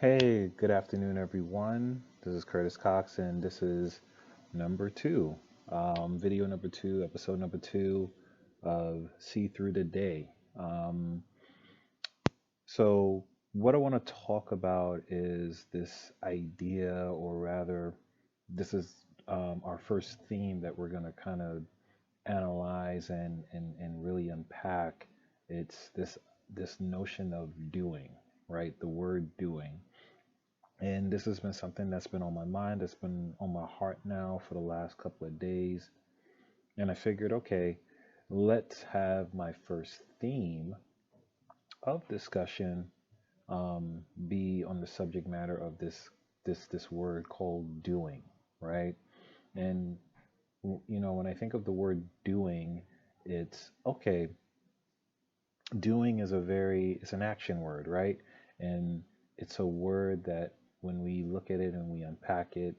Hey, good afternoon, everyone. This is Curtis Cox, and this is number two, video number two, episode number two of See Through the Day. Um, what I want to talk about is this idea, or rather, this is our first theme that we're going to kind of analyze and really unpack. It's this notion of doing, right? The word doing. And this has been something that's been on my mind, that's been on my heart now for the last couple of days. And I figured, okay, let's have my first theme of discussion be on the subject matter of this word called doing, right? And when I think of the word doing, it's okay. Doing is it's an action word, right? And it's a word that when we look at it and we unpack it,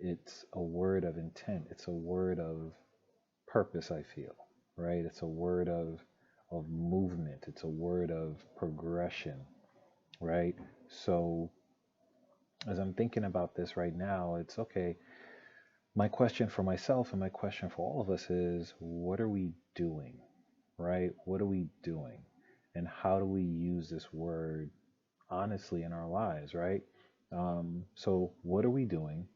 it's a word of intent. It's a word of purpose, I feel, right? It's a word of movement. It's a word of progression, right? So as I'm thinking about this right now, it's okay. My question for myself and my question for all of us is what are we doing, right? What are we doing? And how do we use this word honestly in our lives, right? So what are we doing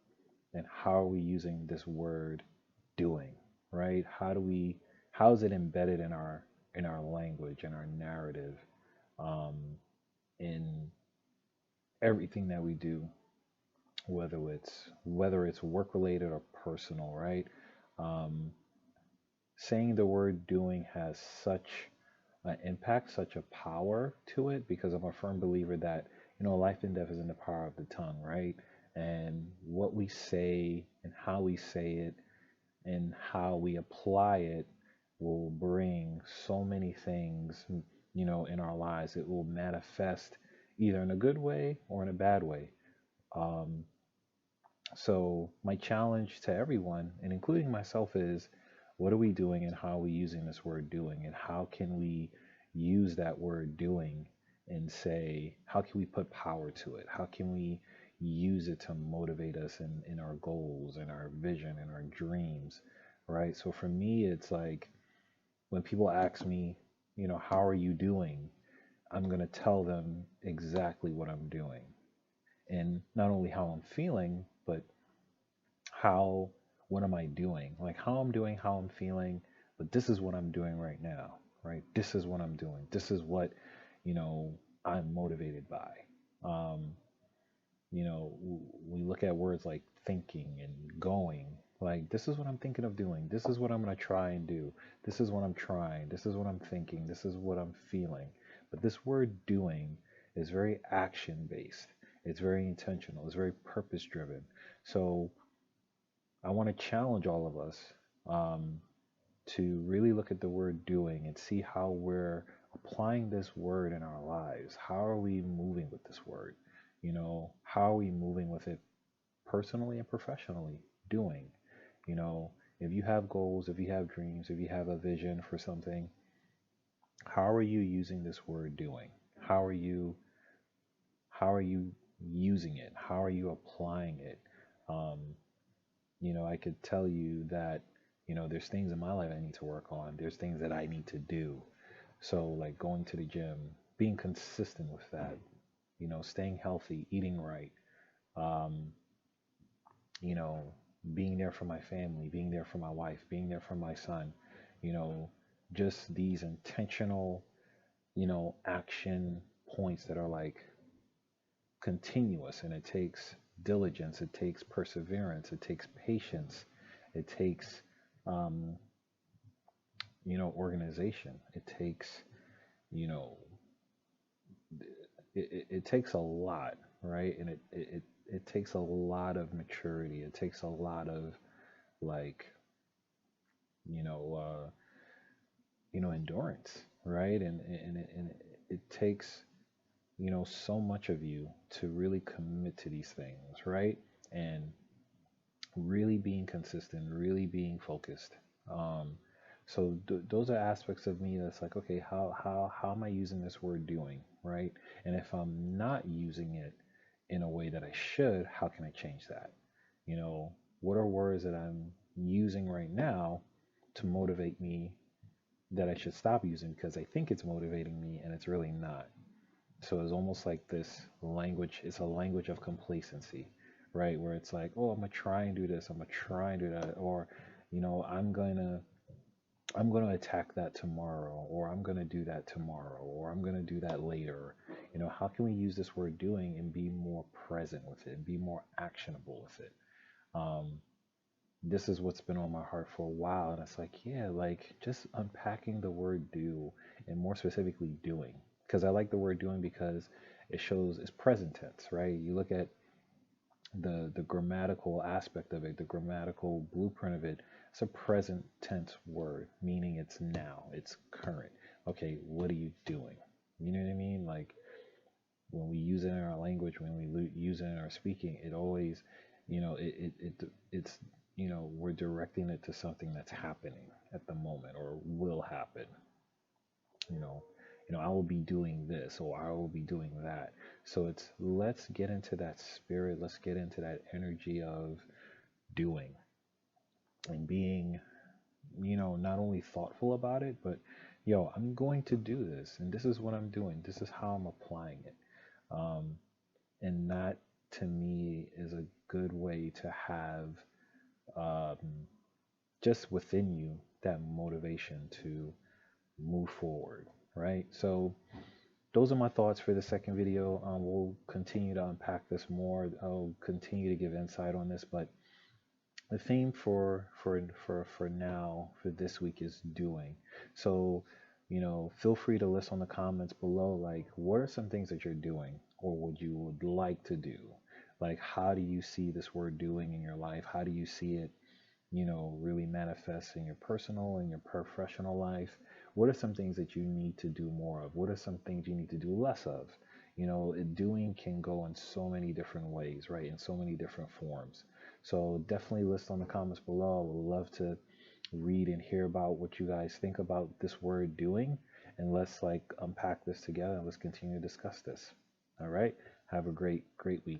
and how are we using this word doing, right? How is it embedded in our language, in our narrative, um, in everything that we do, whether it's work related or personal, right? Um, Saying the word doing has such an impact, such a power to it, because I'm a firm believer that, life and death is in the power of the tongue, right? And what we say and how we say it and how we apply it will bring so many things, in our lives. It will manifest either in a good way or in a bad way. Um, so my challenge to everyone, and including myself, is what are we doing and how are we using this word doing, and how can we use that word doing and say, how can we put power to it? How can we use it to motivate us in our goals and our vision and our dreams, right? So for me, it's like when people ask me, how are you doing? I'm going to tell them exactly what I'm doing. And not only how I'm feeling, but how what am I doing? Like how I'm doing, how I'm feeling, but this is what I'm doing right now, right? This is what I'm doing. This is what, you know, I'm motivated by. Um, we look at words like thinking and going. Like this is what I'm thinking of doing. This is what I'm going to try and do. This is what I'm trying. This is what I'm thinking. This is what I'm feeling. But this word doing is very action based. It's very intentional. It's very purpose driven. So I want to challenge all of us um, to really look at the word doing and see how we're applying this word in our lives. How are we moving with this word? How are we moving with it personally and professionally? Doing, you know, if you have goals, if you have dreams, if you have a vision for something, how are you using this word doing? How are you how are you using it? How are you applying it? Um, I could tell you that, there's things in my life I need to work on. There's things that I need to do. So, like going to the gym, being consistent with that, staying healthy, eating right, um, you know, being there for my family, being there for my wife, being there for my son, you know, just these intentional, action points that are like continuous, and it takes diligence, it takes perseverance, it takes patience, it takes um, organization, it takes, you know it takes a lot, right? And it takes a lot of maturity, it takes a lot of like you know uh, endurance, right? And it takes so much of you to really commit to these things, right? And really being consistent, really being focused. Um, those are aspects of me that's like, okay, how am I using this word doing, right? And if I'm not using it in a way that I should, how can I change that? You know, what are words that I'm using right now to motivate me that I should stop using because I think it's motivating me and it's really not. So it's almost like this language, it's a language of complacency, right? Where it's like, oh, I'm gonna try and do this, I'm gonna try and do that, or, you know, I'm gonna attack that tomorrow, or I'm gonna do that tomorrow, or I'm gonna do that later. You know, how can we use this word doing and be more present with it, be more actionable with it? Um, this is what's been on my heart for a while. And it's like, yeah, like just unpacking the word do and more specifically doing. Because I like the word doing because it shows it's present tense, right? You look at the grammatical aspect of it, the grammatical blueprint of it. It's a present tense word, meaning it's now, it's current. Okay, what are you doing? You know what I mean? Like when we use it in our language, when we use it in our speaking, it always, it's, we're directing it to something that's happening at the moment or will happen. You know, I will be doing this or I will be doing that. So it's let's get into that spirit. Let's get into that energy of doing and being, not only thoughtful about it, but yo, I'm going to do this and this is what I'm doing. This is how I'm applying it. Um, and that to me is a good way to have um, just within you that motivation to move forward, right? So those are my thoughts for the second video. We'll continue to unpack this more. I'll continue to give insight on this, but the theme for now for this week is doing. So, feel free to list on the comments below, like what are some things that you're doing or what you would like to do? Like how do you see this word doing in your life? How do you see it, really manifest in your personal and your professional life? What are some things that you need to do more of? What are some things you need to do less of? Doing can go in so many different ways, right? In so many different forms. So definitely list on the comments below. I would love to read and hear about what you guys think about this word doing. And let's like unpack this together and let's continue to discuss this. All right. Have a great, great week.